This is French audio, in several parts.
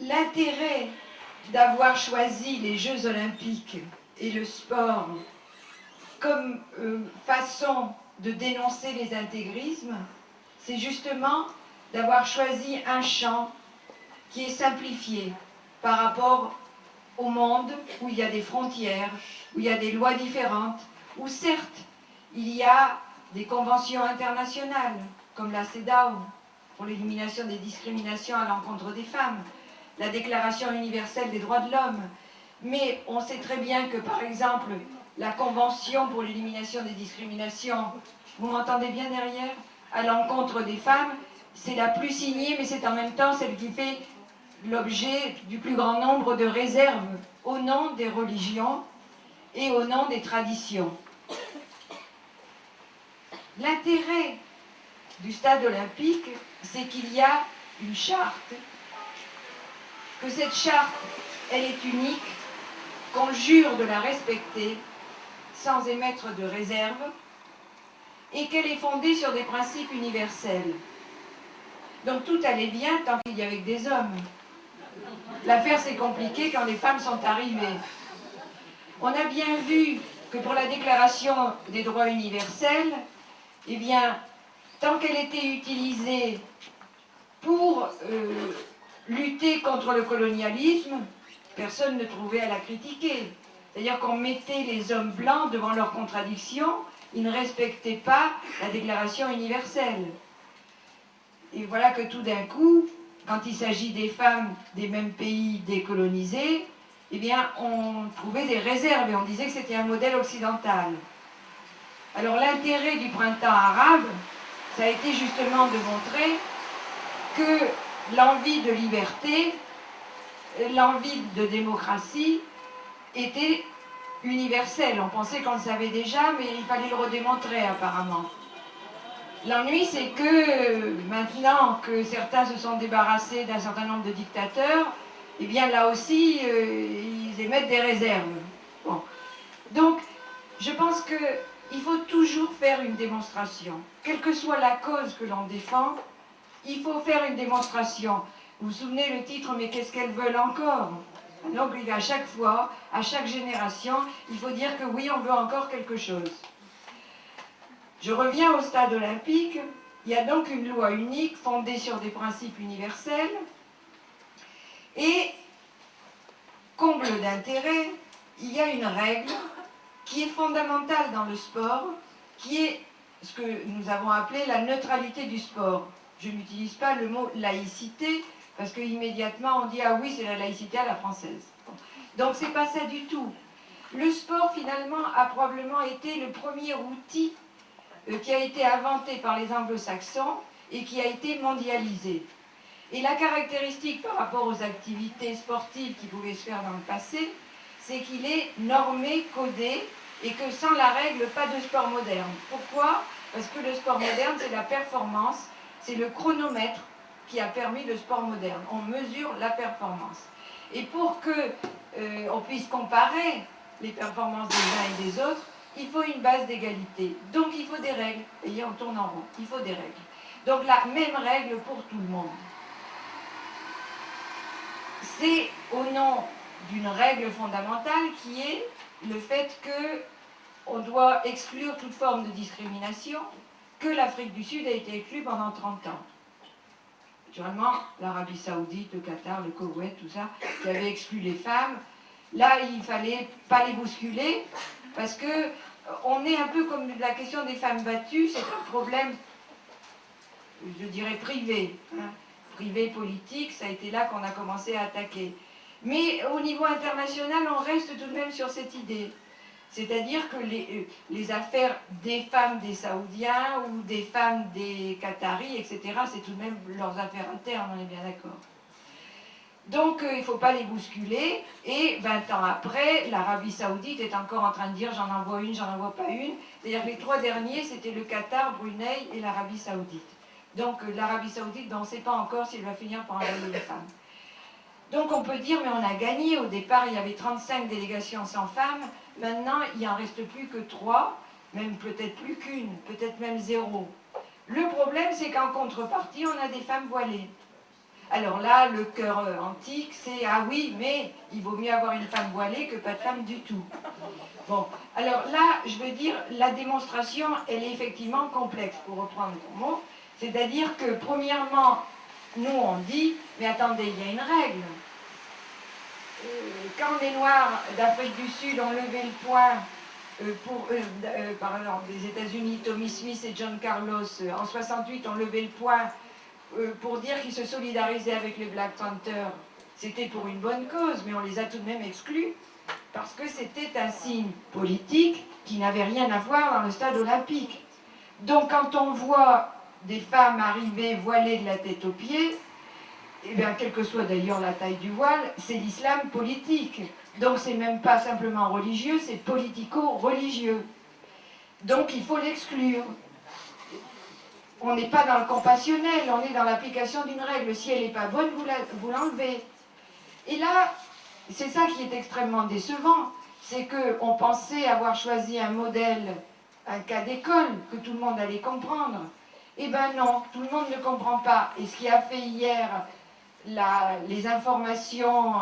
L'intérêt d'avoir choisi les Jeux olympiques et le sport comme façon de dénoncer les intégrismes, c'est justement d'avoir choisi un champ qui est simplifié par rapport au monde où il y a des frontières, où il y a des lois différentes, où certes, il y a des conventions internationales, comme la CEDAW, pour l'élimination des discriminations à l'encontre des femmes, la Déclaration universelle des droits de l'homme, mais on sait très bien que, par exemple, la Convention pour l'élimination des discriminations, vous m'entendez bien derrière, à l'encontre des femmes, c'est la plus signée, mais c'est en même temps celle qui fait l'objet du plus grand nombre de réserves au nom des religions et au nom des traditions. L'intérêt du stade olympique, c'est qu'il y a une charte, que cette charte, elle est unique, qu'on jure de la respecter sans émettre de réserve, et qu'elle est fondée sur des principes universels. Donc tout allait bien tant qu'il y avait que des hommes. L'affaire s'est compliquée quand les femmes sont arrivées. On a bien vu que pour la Déclaration des droits universels, eh bien, tant qu'elle était utilisée pour lutter contre le colonialisme, personne ne trouvait à la critiquer. C'est-à-dire qu'on mettait les hommes blancs devant leurs contradictions, ils ne respectaient pas la Déclaration universelle. Et voilà que tout d'un coup, quand il s'agit des femmes des mêmes pays décolonisés, eh bien, on trouvait des réserves et on disait que c'était un modèle occidental. Alors l'intérêt du printemps arabe, ça a été justement de montrer que l'envie de liberté, l'envie de démocratie était universelle. On pensait qu'on le savait déjà, mais il fallait le redémontrer apparemment. L'ennui, c'est que maintenant que certains se sont débarrassés d'un certain nombre de dictateurs, eh bien là aussi, ils émettent des réserves. Bon. Donc, je pense qu'il faut toujours faire une démonstration. Quelle que soit la cause que l'on défend, il faut faire une démonstration. Vous vous souvenez le titre « Mais qu'est-ce qu'elles veulent encore ?» Donc, à chaque fois, à chaque génération, il faut dire que oui, on veut encore quelque chose. Je reviens au stade olympique. Il y a donc une loi unique fondée sur des principes universels. Et, comble d'intérêt, il y a une règle qui est fondamentale dans le sport, qui est ce que nous avons appelé la neutralité du sport. Je n'utilise pas le mot laïcité, parce qu'immédiatement on dit « Ah oui, c'est la laïcité à la française ». Donc c'est pas ça du tout. Le sport, finalement, a probablement été le premier outil qui a été inventé par les anglo-saxons et qui a été mondialisé. Et la caractéristique par rapport aux activités sportives qui pouvaient se faire dans le passé, c'est qu'il est normé, codé, et que sans la règle, pas de sport moderne. Pourquoi ? Parce que le sport moderne, c'est la performance, c'est le chronomètre qui a permis le sport moderne. On mesure la performance. Et pour que on puisse comparer les performances des uns et des autres, il faut une base d'égalité. Donc il faut des règles. Et on tourne en rond. Il faut des règles. Donc la même règle pour tout le monde. C'est au nom d'une règle fondamentale qui est le fait qu'on doit exclure toute forme de discrimination, que l'Afrique du Sud a été exclue pendant 30 ans. Naturellement, l'Arabie Saoudite, le Qatar, le Koweït, tout ça, qui avait exclu les femmes. Là, il ne fallait pas les bousculer, parce que on est un peu comme la question des femmes battues, c'est un problème, je dirais, privé. Hein. Privé, politique, ça a été là qu'on a commencé à attaquer. Mais au niveau international, on reste tout de même sur cette idée. C'est-à-dire que les affaires des femmes des Saoudiens ou des femmes des Qataris, etc., c'est tout de même leurs affaires internes, on est bien d'accord. Donc il ne faut pas les bousculer. Et 20 ans après, l'Arabie Saoudite est encore en train de dire j'en envoie une, j'en envoie pas une. C'est-à-dire que les 3 derniers, c'était le Qatar, Brunei et l'Arabie Saoudite. Donc l'Arabie Saoudite, on ne sait pas encore s'il va finir par envoyer les femmes. Donc on peut dire, mais on a gagné. Au départ, il y avait 35 délégations sans femmes. Maintenant, il n'en reste plus que 3, même peut-être plus qu'une, peut-être même 0. Le problème, c'est qu'en contrepartie, on a des femmes voilées. Alors là, le cœur antique, c'est ah oui, mais il vaut mieux avoir une femme voilée que pas de femme du tout. Bon, alors là, je veux dire, la démonstration, elle est effectivement complexe, pour reprendre ton mot. C'est-à-dire que, premièrement, nous on dit, mais attendez, il y a une règle. Quand les Noirs d'Afrique du Sud ont levé le poing par exemple, des États-Unis, Tommy Smith et John Carlos, en 68, ont levé le poing pour dire qu'ils se solidarisaient avec les Black Panthers. C'était pour une bonne cause, mais on les a tout de même exclus, parce que c'était un signe politique qui n'avait rien à voir dans le stade olympique. Donc quand on voit des femmes arriver voilées de la tête aux pieds, eh bien, quelle que soit d'ailleurs la taille du voile, c'est l'islam politique. Donc c'est même pas simplement religieux, c'est politico-religieux. Donc il faut l'exclure. On n'est pas dans le compassionnel, on est dans l'application d'une règle. Si elle n'est pas bonne, vous l'enlevez. Et là, c'est ça qui est extrêmement décevant, c'est qu'on pensait avoir choisi un modèle, un cas d'école, que tout le monde allait comprendre. Eh bien non, tout le monde ne comprend pas. Et ce qui a fait hier les informations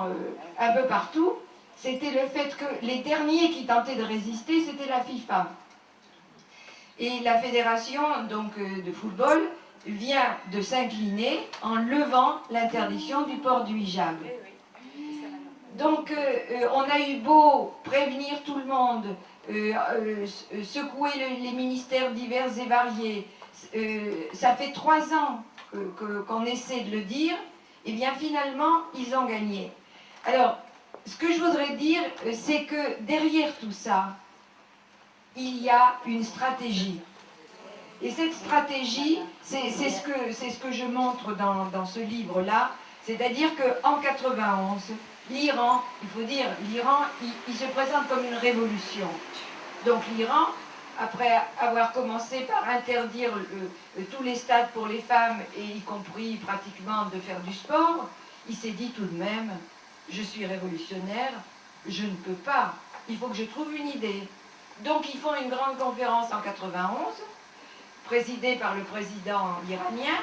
un peu partout, c'était le fait que les derniers qui tentaient de résister, c'était la FIFA. Et la fédération donc, de football vient de s'incliner en levant l'interdiction du port du hijab. Donc on a eu beau prévenir tout le monde, secouer les ministères divers et variés, ça fait 3 ans qu'on essaie de le dire, et bien finalement ils ont gagné. Alors, ce que je voudrais dire, c'est que derrière tout ça, il y a une stratégie. Et cette stratégie, c'est ce que je montre dans ce livre-là, c'est-à-dire qu'en 91, l'Iran, il faut dire, l'Iran, il se présente comme une révolution. Donc l'Iran, après avoir commencé par interdire tous les stades pour les femmes, et y compris pratiquement de faire du sport, il s'est dit tout de même, je suis révolutionnaire, je ne peux pas, il faut que je trouve une idée. Donc ils font une grande conférence en 91, présidée par le président iranien,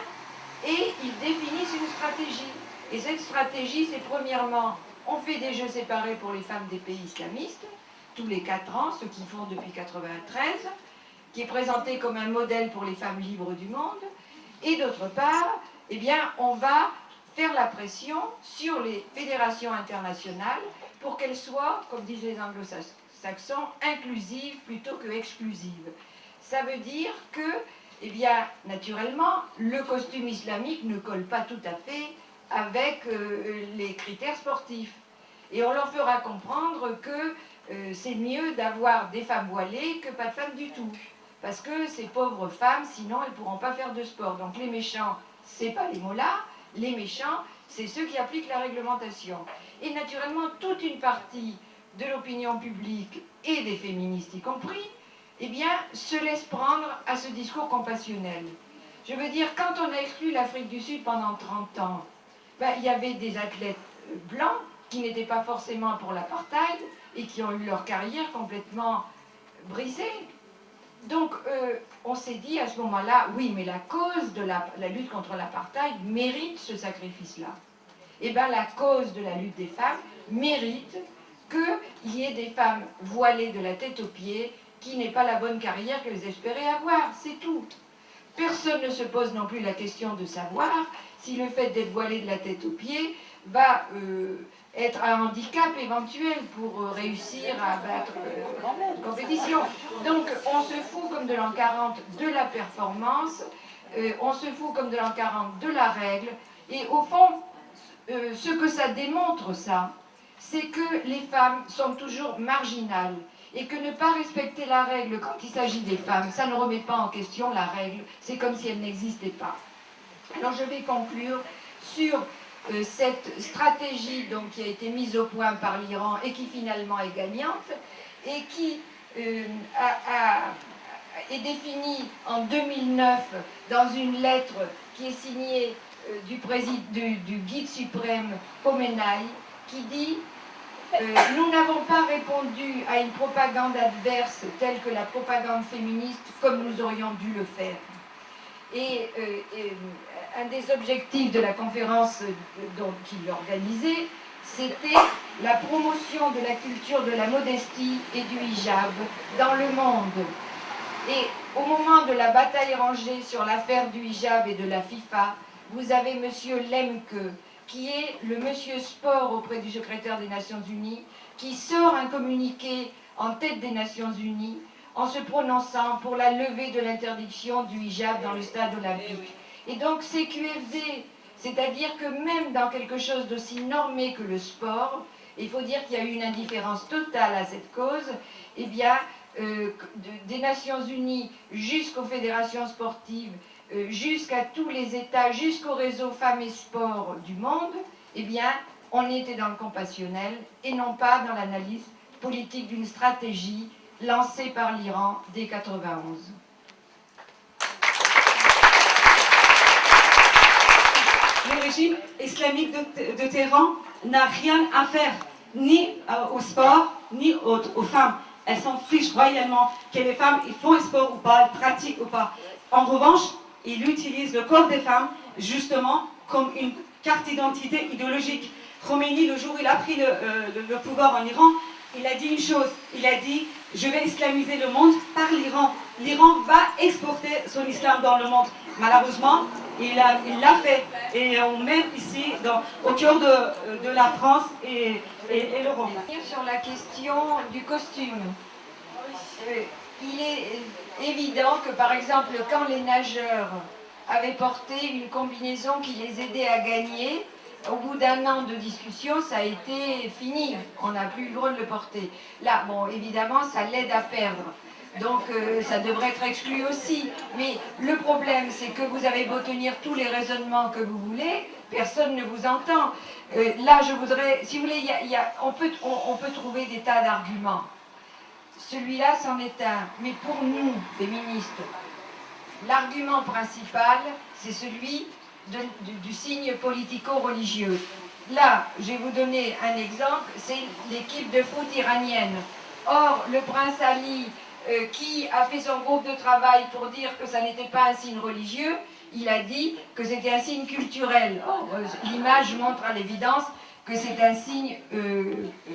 et ils définissent une stratégie. Et cette stratégie, c'est premièrement, on fait des jeux séparés pour les femmes des pays islamistes, tous les 4 ans, ce qu'ils font depuis 93, qui est présenté comme un modèle pour les femmes libres du monde. Et d'autre part, eh bien, on va faire la pression sur les fédérations internationales pour qu'elles soient, comme disent les anglo-saxons, inclusives plutôt que exclusives. Ça veut dire que, eh bien, naturellement, le costume islamique ne colle pas tout à fait avec les critères sportifs. Et on leur fera comprendre que c'est mieux d'avoir des femmes voilées que pas de femmes du tout. Parce que ces pauvres femmes, sinon, elles ne pourront pas faire de sport. Donc les méchants, c'est pas les mollahs, les méchants, c'est ceux qui appliquent la réglementation. Et naturellement, toute une partie de l'opinion publique et des féministes y compris, eh bien, se laisse prendre à ce discours compassionnel. Je veux dire, quand on a exclu l'Afrique du Sud pendant 30 ans, ben, il y avait des athlètes blancs qui n'étaient pas forcément pour l'apartheid et qui ont eu leur carrière complètement brisée. Donc, on s'est dit à ce moment-là, oui, mais la cause de la lutte contre l'apartheid mérite ce sacrifice-là. Et bien, la cause de la lutte des femmes mérite qu'il y ait des femmes voilées de la tête aux pieds qui n'aient pas la bonne carrière qu'elles espéraient avoir, c'est tout. Personne ne se pose non plus la question de savoir si le fait d'être voilé de la tête aux pieds va être un handicap éventuel pour réussir à battre une compétition. Donc on se fout comme de l'an 40 de la performance, on se fout comme de l'an 40 de la règle, et au fond, ce que ça démontre, ça, c'est que les femmes sont toujours marginales, et que ne pas respecter la règle quand il s'agit des femmes, ça ne remet pas en question la règle, c'est comme si elle n'existait pas. Alors je vais conclure sur cette stratégie donc, qui a été mise au point par l'Iran et qui finalement est gagnante, et qui est définie en 2009 dans une lettre qui est signée du guide suprême Khomeini, qui dit nous n'avons pas répondu à une propagande adverse telle que la propagande féministe comme nous aurions dû le faire. Et un des objectifs de la conférence qu'il organisait, c'était la promotion de la culture de la modestie et du hijab dans le monde. Et au moment de la bataille rangée sur l'affaire du hijab et de la FIFA, vous avez M. Lemke, qui est le monsieur sport auprès du secrétaire des Nations Unies, qui sort un communiqué en tête des Nations Unies en se prononçant pour la levée de l'interdiction du hijab dans le stade olympique. Et donc c'est QFD, c'est-à-dire que même dans quelque chose d'aussi normé que le sport, il faut dire qu'il y a eu une indifférence totale à cette cause, eh bien, des Nations Unies jusqu'aux fédérations sportives, jusqu'à tous les États, jusqu'au réseau Femmes et Sport du monde, eh bien, on était dans le compassionnel et non pas dans l'analyse politique d'une stratégie lancée par l'Iran dès 1991. Le régime islamique de Téhéran n'a rien à faire ni au sport, ni aux femmes. Elles s'en fichent royalement que les femmes ils font un sport ou pas, elles pratiquent ou pas. En revanche, il utilise le corps des femmes justement comme une carte d'identité idéologique. Khomeini, le jour où il a pris le pouvoir en Iran, il a dit une chose, il a dit « je vais islamiser le monde par l'Iran ». L'Iran va exporter son islam dans le monde. Malheureusement, il l'a fait. Et même ici, au cœur de la France et l'Europe. Sur la question du costume, il est évident que par exemple quand les nageurs avaient porté une combinaison qui les aidait à gagner, au bout d'un an de discussion, ça a été fini, on n'a plus le droit de le porter. Là, bon, évidemment, ça l'aide à perdre. Donc ça devrait être exclu aussi. Mais le problème, c'est que vous avez beau tenir tous les raisonnements que vous voulez, personne ne vous entend. Là, je voudrais, si vous voulez, on peut trouver des tas d'arguments. Celui-là, c'en est un. Mais pour nous, féministes, l'argument principal, c'est celui du signe politico-religieux. Là, je vais vous donner un exemple, c'est l'équipe de foot iranienne. Or, le prince Ali, qui a fait son groupe de travail pour dire que ça n'était pas un signe religieux, il a dit que c'était un signe culturel. Or, l'image montre à l'évidence que c'est un signe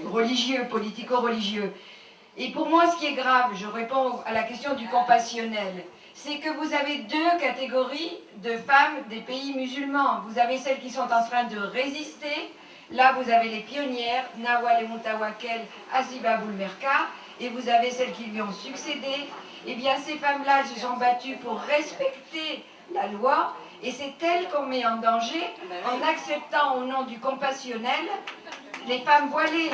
religieux, politico-religieux. Et pour moi, ce qui est grave, je réponds à la question du compassionnel, c'est que vous avez deux catégories de femmes des pays musulmans. Vous avez celles qui sont en train de résister. Là, vous avez les pionnières, Nawal et Moutawakel, Aziba Boulmerka, et vous avez celles qui lui ont succédé. Eh bien, ces femmes-là, elles se sont battues pour respecter la loi, et c'est elles qu'on met en danger en acceptant au nom du compassionnel les femmes voilées.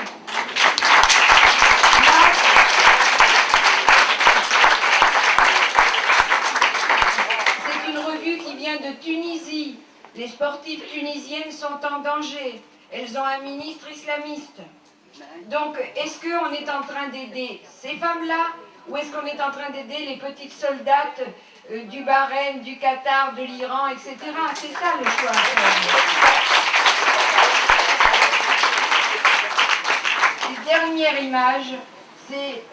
C'est une revue qui vient de Tunisie. Les sportives tunisiennes sont en danger. Elles ont un ministre islamiste. Donc, est-ce qu'on est en train d'aider ces femmes-là ou est-ce qu'on est en train d'aider les petites soldates du Bahreïn, du Qatar, de l'Iran, etc. C'est ça le choix à faire. La dernière image, c'est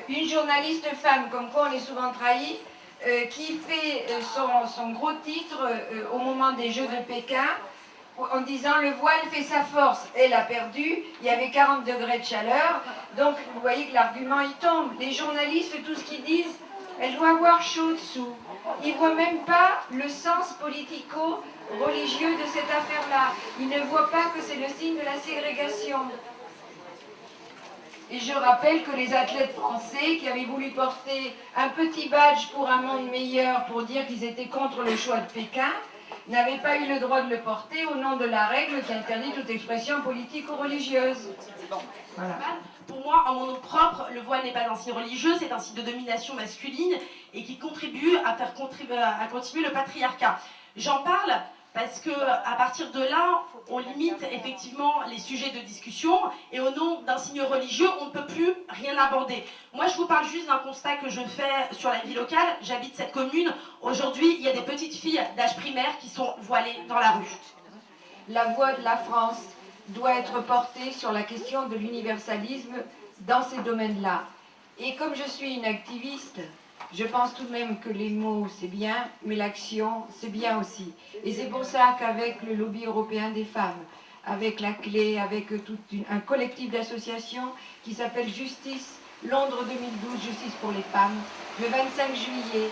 une journaliste femme, comme quoi on est souvent trahi, qui fait son gros titre au moment des Jeux de Pékin, en disant le voile fait sa force. Elle a perdu, il y avait 40 degrés de chaleur, donc vous voyez que l'argument il tombe. Les journalistes, tout ce qu'ils disent, elle doit avoir chaud dessous. Ils ne voient même pas le sens politico-religieux de cette affaire-là. Ils ne voient pas que c'est le signe de la ségrégation. Et je rappelle que les athlètes français qui avaient voulu porter un petit badge pour un monde meilleur, pour dire qu'ils étaient contre le choix de Pékin, n'avaient pas eu le droit de le porter au nom de la règle qui interdit toute expression politique ou religieuse. Voilà. Pour moi, en mon nom propre, le voile n'est pas un signe religieux, c'est un signe de domination masculine et qui contribue à continuer le patriarcat. J'en parle parce que à partir de là, on limite effectivement les sujets de discussion et au nom d'un signe religieux, on ne peut plus rien aborder. Moi, je vous parle juste d'un constat que je fais sur la vie locale. J'habite cette commune. Aujourd'hui, il y a des petites filles d'âge primaire qui sont voilées dans la rue. La voix de la France doit être portée sur la question de l'universalisme dans ces domaines-là. Et comme je suis une activiste, Je pense tout de même que les mots, c'est bien, mais l'action, c'est bien aussi. Et c'est pour ça qu'avec le lobby européen des femmes, avec la clé, avec un collectif d'associations qui s'appelle Justice Londres 2012, Justice pour les femmes, le 25 juillet,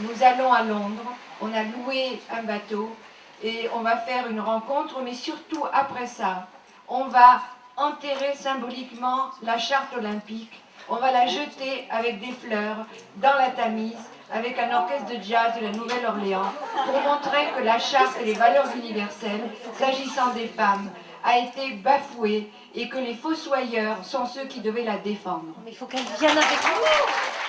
nous allons à Londres, on a loué un bateau et on va faire une rencontre, mais surtout après ça, on va enterrer symboliquement la charte olympique. On va la jeter avec des fleurs dans la Tamise, avec un orchestre de jazz de la Nouvelle-Orléans, pour montrer que la charte et les valeurs universelles, s'agissant des femmes, a été bafouée et que les fossoyeurs sont ceux qui devaient la défendre. Mais il faut qu'elle vienne avec nous.